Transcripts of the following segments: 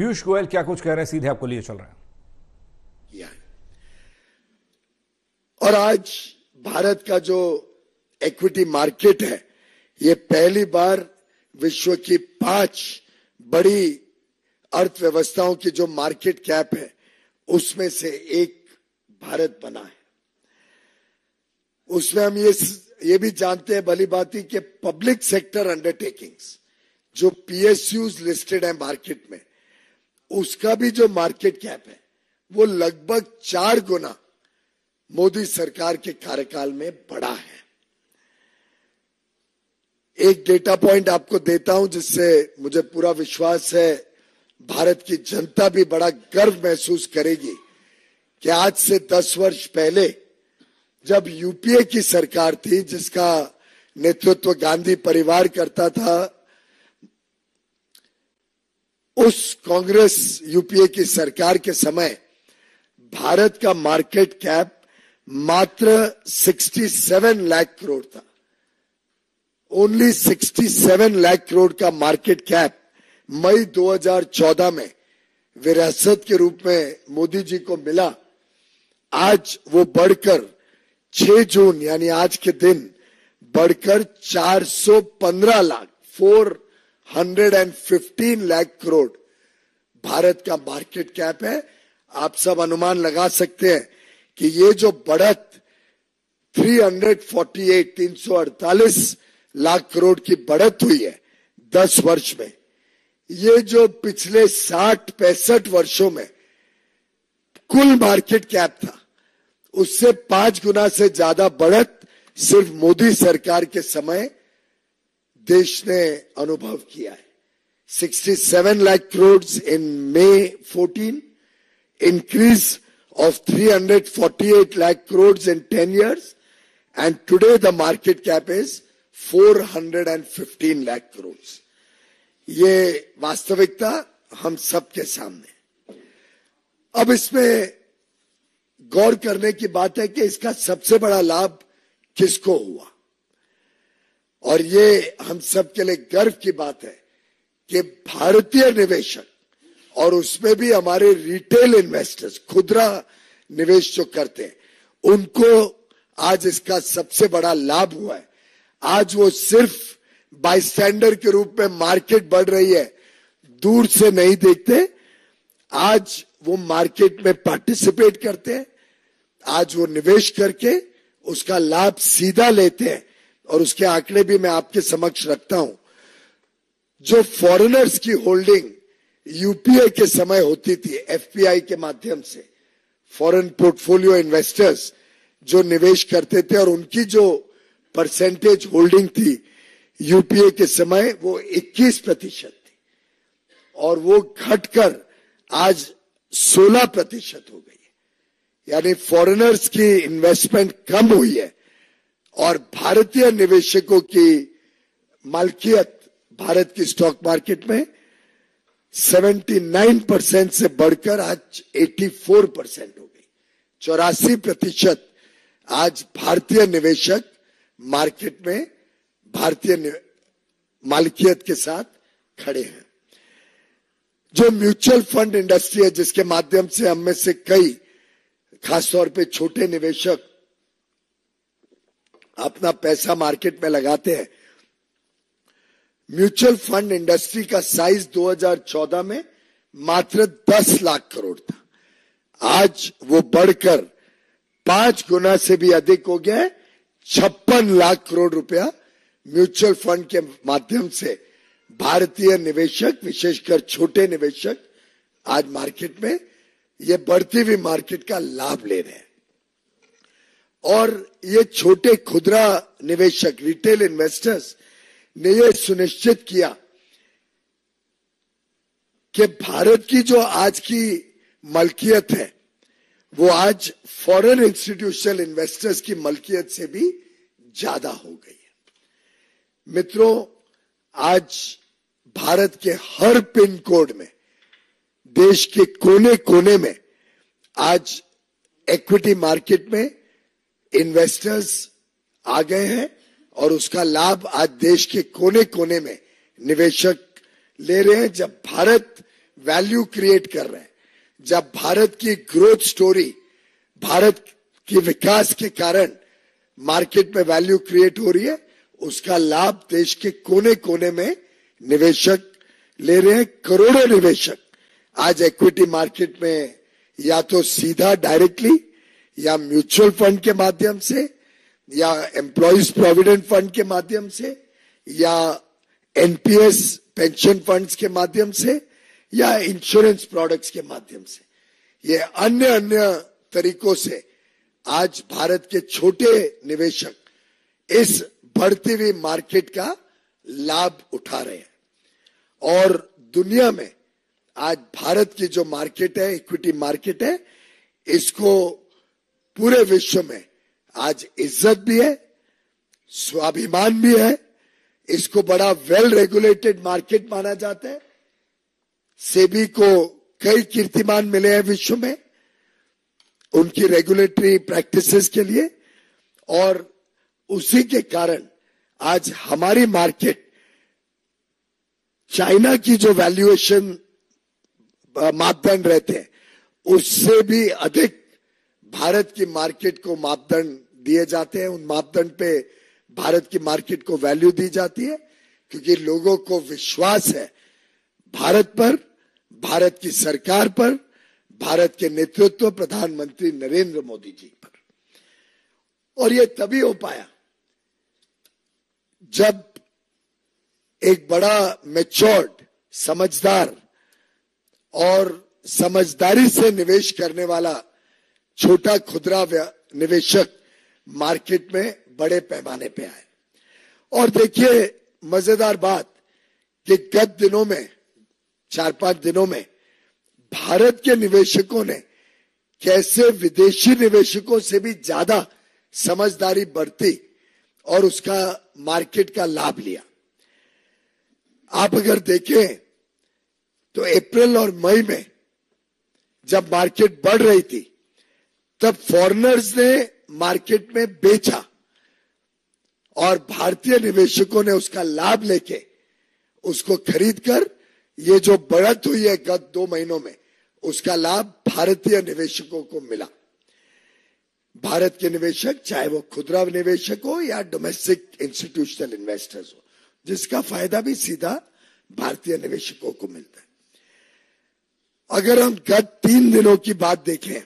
पीयूष गोयल क्या कुछ कह रहे हैं, सीधे आपको लिए चल रहे हैं। और आज भारत का जो इक्विटी मार्केट है, ये पहली बार विश्व की 5 बड़ी अर्थव्यवस्थाओं की जो मार्केट कैप है उसमें से एक भारत बना है। उसमें हम ये भी जानते हैं भली भांति कि पब्लिक सेक्टर अंडरटेकिंग्स जो पीएसयूज लिस्टेड है मार्केट में, उसका भी जो मार्केट कैप है वो लगभग 4 गुना मोदी सरकार के कार्यकाल में बढ़ा है। एक डेटा पॉइंट आपको देता हूं जिससे मुझे पूरा विश्वास है भारत की जनता भी बड़ा गर्व महसूस करेगी कि आज से 10 वर्ष पहले जब यूपीए की सरकार थी, जिसका नेतृत्व गांधी परिवार करता था, उस कांग्रेस यूपीए की सरकार के समय भारत का मार्केट कैप मात्र 67 लाख करोड़ था। ओनली 67 लाख करोड़ का मार्केट कैप मई 2014 में विरासत के रूप में मोदी जी को मिला। आज वो बढ़कर 6 जून यानी आज के दिन बढ़कर 415 लाख 415 लाख करोड़ भारत का मार्केट कैप है। आप सब अनुमान लगा सकते हैं कि ये जो बढ़त 348 लाख करोड़ की बढ़त हुई है 10 वर्ष में, ये जो पिछले 60-65 वर्षों में कुल मार्केट कैप था उससे 5 गुना से ज्यादा बढ़त सिर्फ मोदी सरकार के समय देश ने अनुभव किया है। 67 लाख करोड़ इन May 14, increase of 348 lakh crores in 10 years, and today the market cap is 415 lakh crores. ये वास्तविकता हम सबके सामने। अब इसमें गौर करने की बात है कि इसका सबसे बड़ा लाभ किसको हुआ, और ये हम सबके लिए गर्व की बात है कि भारतीय निवेशक और उसमें भी हमारे रिटेल इन्वेस्टर्स, खुदरा निवेश जो करते हैं, उनको आज इसका सबसे बड़ा लाभ हुआ है। आज वो सिर्फ बाईस्टैंडर के रूप में मार्केट बढ़ रही है दूर से नहीं देखते, आज वो मार्केट में पार्टिसिपेट करते हैं, आज वो निवेश करके उसका लाभ सीधा लेते हैं। और उसके आंकड़े भी मैं आपके समक्ष रखता हूं। जो फॉरेनर्स की होल्डिंग यूपीए के समय होती थी एफपीआई के माध्यम से, फॉरेन पोर्टफोलियो इन्वेस्टर्स जो निवेश करते थे, और उनकी जो परसेंटेज होल्डिंग थी यूपीए के समय वो 21% थी, और वो घटकर आज 16% हो गई है। यानी फॉरेनर्स की इन्वेस्टमेंट कम हुई है और भारतीय निवेशकों की मालकियत भारत की स्टॉक मार्केट में 79% से बढ़कर आज 84% हो गई। 84% आज भारतीय निवेशक मार्केट में भारतीय मालिकियत के साथ खड़े हैं। जो म्यूचुअल फंड इंडस्ट्री है, जिसके माध्यम से हम में से कई, खासतौर पे छोटे निवेशक अपना पैसा मार्केट में लगाते हैं, म्यूचुअल फंड इंडस्ट्री का साइज 2014 में मात्र 10 लाख करोड़ था। आज वो बढ़कर 5 गुना से भी अधिक हो गया है। 56 लाख करोड़ रुपया म्यूचुअल फंड के माध्यम से भारतीय निवेशक, विशेषकर छोटे निवेशक, आज मार्केट में ये बढ़ती हुई मार्केट का लाभ ले रहे हैं। और ये छोटे खुदरा निवेशक, रिटेल इन्वेस्टर्स ने ये सुनिश्चित किया कि भारत की जो आज की मलकियत है वो आज फॉरेन इंस्टीट्यूशनल इन्वेस्टर्स की मलकियत से भी ज्यादा हो गई है। मित्रों, आज भारत के हर पिन कोड में, देश के कोने कोने में आज इक्विटी मार्केट में इन्वेस्टर्स आ गए हैं और उसका लाभ आज देश के कोने कोने में निवेशक ले रहे हैं। जब भारत वैल्यू क्रिएट कर रहे हैं। जब भारत की ग्रोथ स्टोरी, भारत की विकास के कारण मार्केट में वैल्यू क्रिएट हो रही है, उसका लाभ देश के कोने कोने में निवेशक ले रहे हैं। करोड़ों निवेशक आज इक्विटी मार्केट में या तो सीधा डायरेक्टली या म्यूचुअल फंड के माध्यम से या एम्प्लॉयज प्रोविडेंट फंड के माध्यम से या एनपीएस पेंशन फंड्स के माध्यम से या इंश्योरेंस प्रोडक्ट्स के माध्यम से, ये अन्य अन्य तरीकों से आज भारत के छोटे निवेशक इस बढ़ती हुई मार्केट का लाभ उठा रहे हैं। और दुनिया में आज भारत की जो मार्केट है, इक्विटी मार्केट है, इसको पूरे विश्व में आज इज्जत भी है, स्वाभिमान भी है। इसको बड़ा वेल रेगुलेटेड मार्केट माना जाता है। सेबी को कई कीर्तिमान मिले हैं विश्व में उनकी रेगुलेटरी प्रैक्टिसेस के लिए, और उसी के कारण आज हमारी मार्केट चाइना की जो वैल्यूएशन मापदंड रहते हैं उससे भी अधिक भारत की मार्केट को मापदंड दिए जाते हैं। उन मापदंड पे भारत की मार्केट को वैल्यू दी जाती है क्योंकि लोगों को विश्वास है भारत पर, भारत की सरकार पर, भारत के नेतृत्व प्रधानमंत्री नरेंद्र मोदी जी पर। और ये तभी हो पाया जब एक बड़ा मैच्योर्ड, समझदार और समझदारी से निवेश करने वाला छोटा खुदरा निवेशक मार्केट में बड़े पैमाने पे आए। और देखिए मजेदार बात कि गत दिनों में, 4-5 दिनों में भारत के निवेशकों ने कैसे विदेशी निवेशकों से भी ज्यादा समझदारी बरती और उसका मार्केट का लाभ लिया। आप अगर देखें तो अप्रैल और मई में जब मार्केट बढ़ रही थी तब फॉरेनर्स ने मार्केट में बेचा और भारतीय निवेशकों ने उसका लाभ लेके उसको खरीदकर ये जो बढ़त हुई है गत 2 महीनों में, उसका लाभ भारतीय निवेशकों को मिला। भारत के निवेशक, चाहे वो खुदरा निवेशक हो या डोमेस्टिक इंस्टीट्यूशनल इन्वेस्टर्स हो, जिसका फायदा भी सीधा भारतीय निवेशकों को मिलता है। अगर हम गत 3 दिनों की बात देखें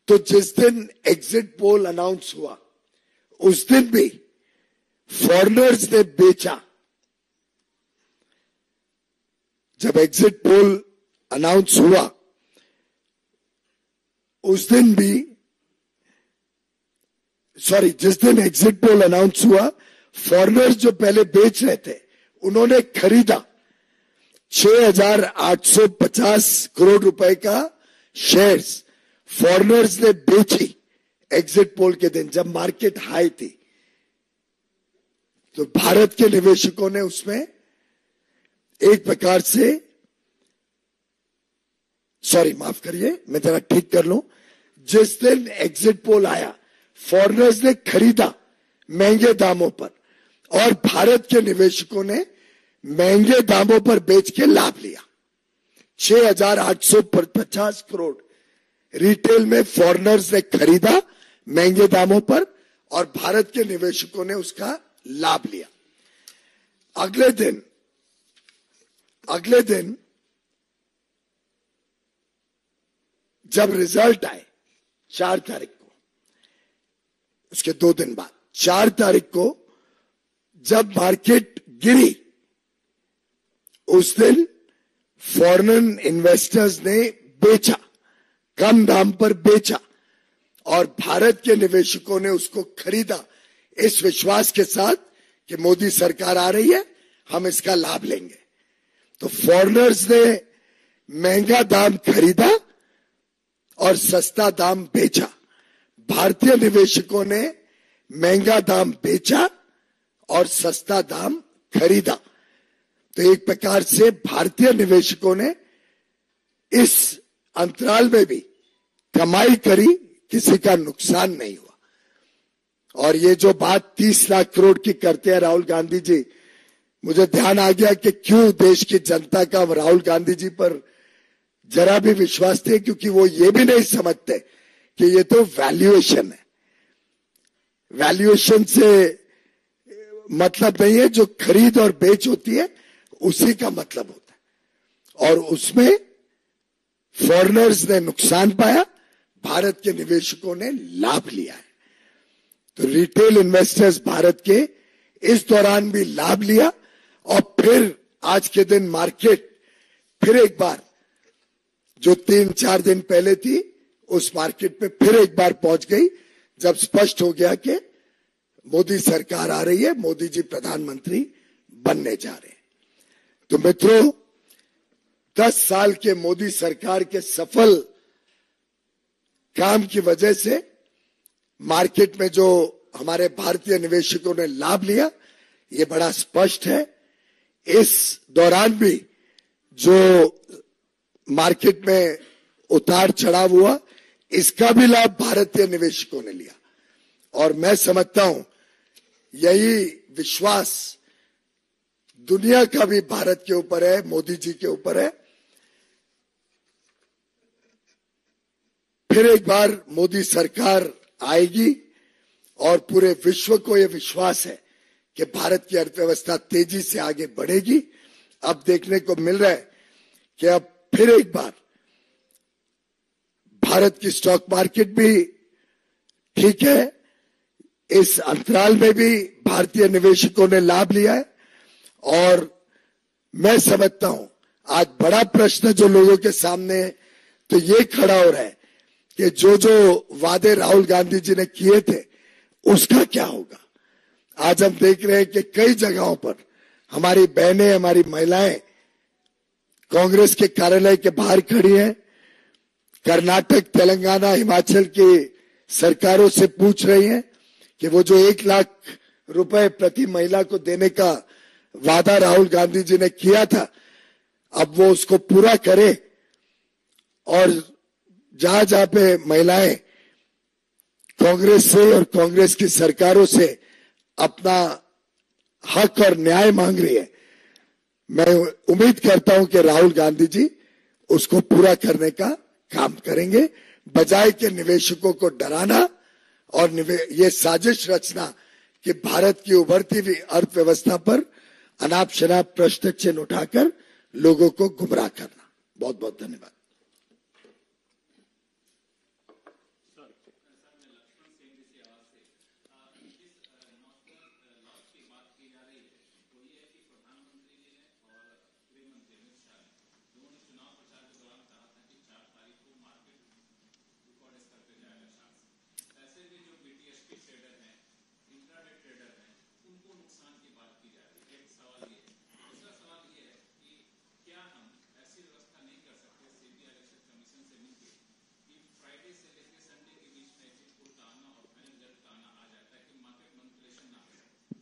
तो जिस दिन एग्जिट पोल अनाउंस हुआ उस दिन भी फॉरेनर्स ने बेचा। जब एग्जिट पोल अनाउंस हुआ उस दिन भी, जिस दिन एग्जिट पोल अनाउंस हुआ, फॉरेनर्स जो पहले बेच रहे थे उन्होंने खरीदा 6,850 करोड़ रुपए का शेयर्स फॉरेनर्स ने बेची एग्जिट पोल के दिन जब मार्केट हाई थी। तो भारत के निवेशकों ने उसमें एक प्रकार से, माफ करिए मैं जरा ठीक कर लूं, जिस दिन एग्जिट पोल आया फॉरेनर्स ने खरीदा महंगे दामों पर और भारत के निवेशकों ने महंगे दामों पर बेच के लाभ लिया। 6,850 करोड़ रिटेल में फॉरेनर्स ने खरीदा महंगे दामों पर और भारत के निवेशकों ने उसका लाभ लिया। अगले दिन जब रिजल्ट आए 4 तारीख को, उसके 2 दिन बाद 4 तारीख को जब मार्केट गिरी, उस दिन फॉरेन इन्वेस्टर्स ने बेचा, कम दाम पर बेचा और भारत के निवेशकों ने उसको खरीदा इस विश्वास के साथ कि मोदी सरकार आ रही है, हम इसका लाभ लेंगे। तो फॉरेनर्स ने महंगा दाम खरीदा और सस्ता दाम बेचा, भारतीय निवेशकों ने महंगा दाम बेचा और सस्ता दाम खरीदा। तो एक प्रकार से भारतीय निवेशकों ने इस अंतराल में भी कमाई करी, किसी का नुकसान नहीं हुआ। और ये जो बात 30 लाख करोड़ की करते हैं राहुल गांधी जी, मुझे ध्यान आ गया कि क्यों देश की जनता का राहुल गांधी जी पर जरा भी विश्वास नहीं, क्योंकि वो ये भी नहीं समझते कि ये तो वैल्यूएशन है। वैल्यूएशन से मतलब नहीं है, जो खरीद और बेच होती है उसी का मतलब होता है, और उसमें फॉरेनर्स ने नुकसान पाया, भारत के निवेशकों ने लाभ लिया है। तो रिटेल इन्वेस्टर्स भारत के इस दौरान भी लाभ लिया, और फिर आज के दिन मार्केट फिर एक बार जो 3-4 दिन पहले थी उस मार्केट पे फिर एक बार पहुंच गई, जब स्पष्ट हो गया कि मोदी सरकार आ रही है, मोदी जी प्रधानमंत्री बनने जा रहे हैं। तो मित्रों, 10 साल के मोदी सरकार के सफल काम की वजह से मार्केट में जो हमारे भारतीय निवेशकों ने लाभ लिया, ये बड़ा स्पष्ट है। इस दौरान भी जो मार्केट में उतार चढ़ाव हुआ, इसका भी लाभ भारतीय निवेशकों ने लिया, और मैं समझता हूं यही विश्वास दुनिया का भी भारत के ऊपर है, मोदी जी के ऊपर है। फिर एक बार मोदी सरकार आएगी और पूरे विश्व को यह विश्वास है कि भारत की अर्थव्यवस्था तेजी से आगे बढ़ेगी। अब देखने को मिल रहा है कि अब फिर एक बार भारत की स्टॉक मार्केट भी ठीक है, इस अंतराल में भी भारतीय निवेशकों ने लाभ लिया है। और मैं समझता हूं आज बड़ा प्रश्न जो लोगों के सामने है, तो ये खड़ा हो रहा है कि जो जो वादे राहुल गांधी जी ने किए थे उसका क्या होगा। आज हम देख रहे हैं कि कई जगहों पर हमारी बहनें, हमारी महिलाएं कांग्रेस के कार्यालय के बाहर खड़ी हैं, कर्नाटक, तेलंगाना, हिमाचल की सरकारों से पूछ रही हैं कि वो जो 1 लाख रुपए प्रति महिला को देने का वादा राहुल गांधी जी ने किया था, अब वो उसको पूरा करे, और जहां जहां पे महिलाएं कांग्रेस से और कांग्रेस की सरकारों से अपना हक और न्याय मांग रही है, मैं उम्मीद करता हूं कि राहुल गांधी जी उसको पूरा करने का काम करेंगे, बजाय के निवेशकों को डराना और ये साजिश रचना कि भारत की उभरती हुई अर्थव्यवस्था पर अनाप शनाप प्रश्न चिन्ह उठाकर लोगों को गुमराह करना। बहुत बहुत धन्यवाद।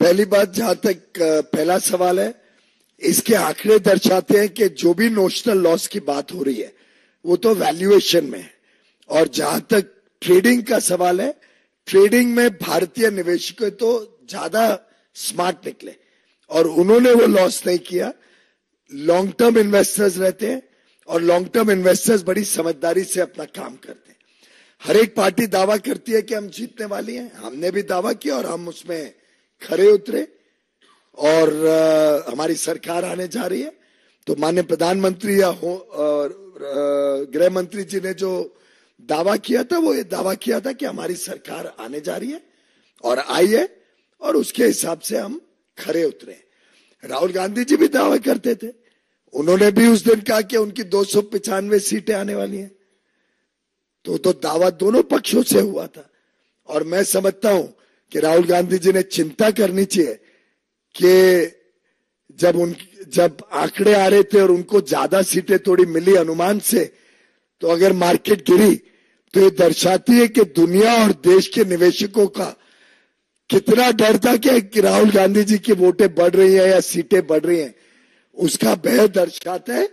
पहली बात, जहां तक पहला सवाल है, इसके आंकड़े दर्शाते हैं कि जो भी नोशनल लॉस की बात हो रही है वो तो वैल्यूएशन में है, और जहां तक ट्रेडिंग का सवाल है, ट्रेडिंग में भारतीय निवेशक तो ज्यादा स्मार्ट निकले और उन्होंने वो लॉस नहीं किया। लॉन्ग टर्म इन्वेस्टर्स रहते हैं और लॉन्ग टर्म इन्वेस्टर्स बड़ी समझदारी से अपना काम करते हैं। हर एक पार्टी दावा करती है कि हम जीतने वाली हैं, हमने भी दावा किया और हम उसमें खरे उतरे, और हमारी सरकार आने जा रही है। तो माननीय प्रधानमंत्री या गृह मंत्री जी ने जो दावा किया था, वो ये दावा किया था कि हमारी सरकार आने जा रही है और आई है, और उसके हिसाब से हम खरे उतरे। राहुल गांधी जी भी दावा करते थे, उन्होंने भी उस दिन कहा कि उनकी 295 सीटें आने वाली हैं। तो दावा दोनों पक्षों से हुआ था, और मैं समझता हूं कि राहुल गांधी जी ने चिंता करनी चाहिए कि जब आंकड़े आ रहे थे और उनको ज्यादा सीटें थोड़ी मिली अनुमान से, तो अगर मार्केट गिरी तो ये दर्शाती है कि दुनिया और देश के निवेशकों का कितना डर था कि राहुल गांधी जी की वोटें बढ़ रही है या सीटें बढ़ रही हैं, उसका भय दर्शाता है